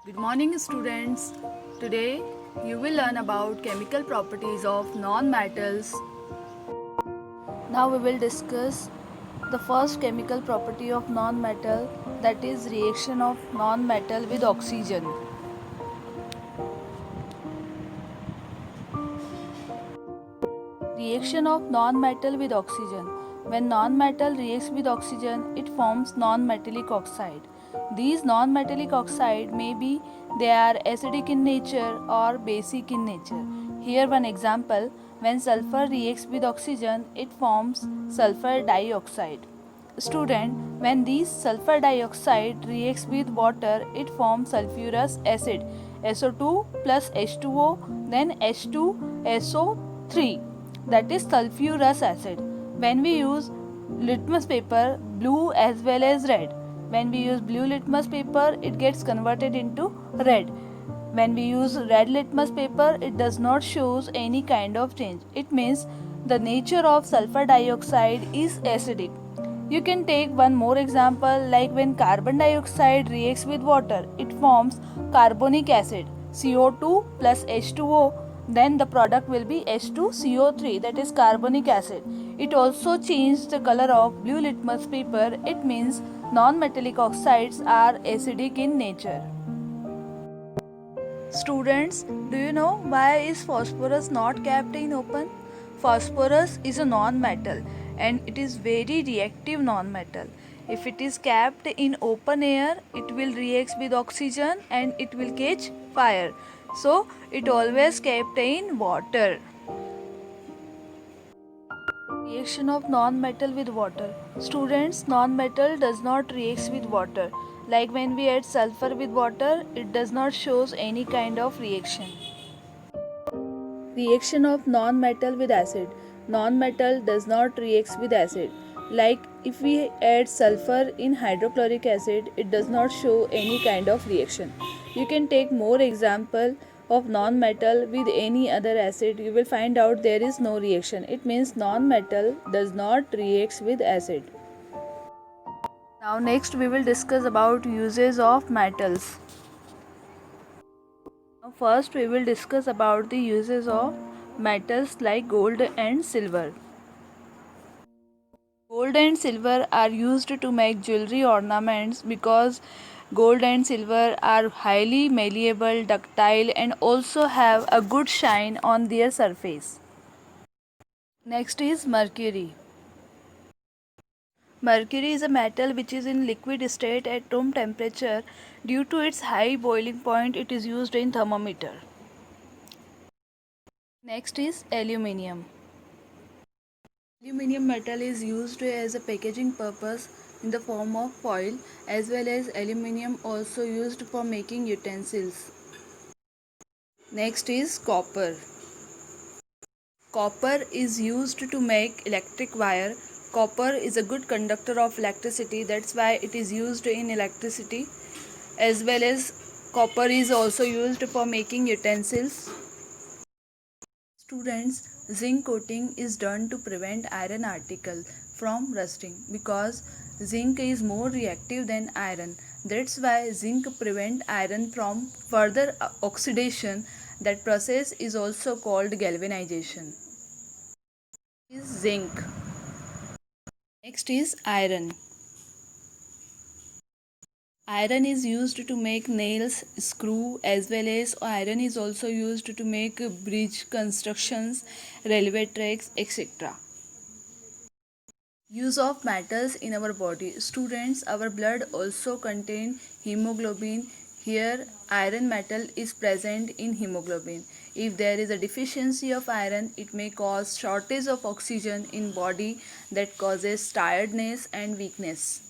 Good morning, students. Today you will learn about chemical properties of non-metals. Now we will discuss the first chemical property of non-metal, that is reaction of non-metal with oxygen. Reaction of non-metal with oxygen. When non-metal reacts with oxygen, it forms non-metallic oxide. These non-metallic oxide may be they are acidic in nature or basic in nature. Here one example, when sulfur reacts with oxygen, it forms sulfur dioxide. Student, when these sulfur dioxide reacts with water, it forms sulfurous acid, SO2 plus H2O, then H2SO3, that is sulfurous acid. When we use litmus paper, blue as well as red, when we use blue litmus paper, it gets converted into red. When we use red litmus paper, it does not shows any kind of change. It means the nature of sulfur dioxide is acidic. You can take one more example, like when carbon dioxide reacts with water, it forms carbonic acid, CO2 plus H2O, then the product will be H2CO3, that is carbonic acid. It also changes the color of blue litmus paper. It means non-metallic oxides are acidic in nature. Students, do you know why is phosphorus not kept in open? Phosphorus is a non-metal and it is very reactive non-metal. If it is kept in open air, it will react with oxygen and it will catch fire. So, it always kept in water. Reaction of non-metal with water. Students, non-metal does not react with water. Like when we add sulfur with water, it does not shows any kind of reaction. Reaction of non-metal with acid. Non-metal does not react with acid. Like if we add sulfur in hydrochloric acid, it does not show any kind of reaction. You can take more example of non-metal with any other acid. You will find out there is no reaction. It means non-metal does not react with acid. Now next we will discuss about uses of metals. Now first we will discuss about the uses of metals like gold and silver. Gold and silver are used to make jewelry ornaments because gold and silver are highly malleable, ductile and also have a good shine on their surface. Next is mercury. Mercury is a metal which is in liquid state at room temperature. Due to its high boiling point, it is used in thermometer. Next is aluminium. Aluminium metal is used as a packaging purpose in the form of foil, as well as aluminium also used for making utensils. Next is copper. Copper is used to make electric wire. Copper is a good conductor of electricity, that's why it is used in electricity, as well as copper is also used for making utensils. Students, zinc coating is done to prevent iron article from rusting because zinc is more reactive than iron. That's why zinc prevent iron from further oxidation. That process is also called galvanization. Is zinc. Next is iron. Iron is used to make nails, screw, as well as iron is also used to make bridge constructions, railway tracks, etc. Use of metals in our body. Students, our blood also contain hemoglobin. Here, iron metal is present in hemoglobin. If there is a deficiency of iron, it may cause shortage of oxygen in body that causes tiredness and weakness.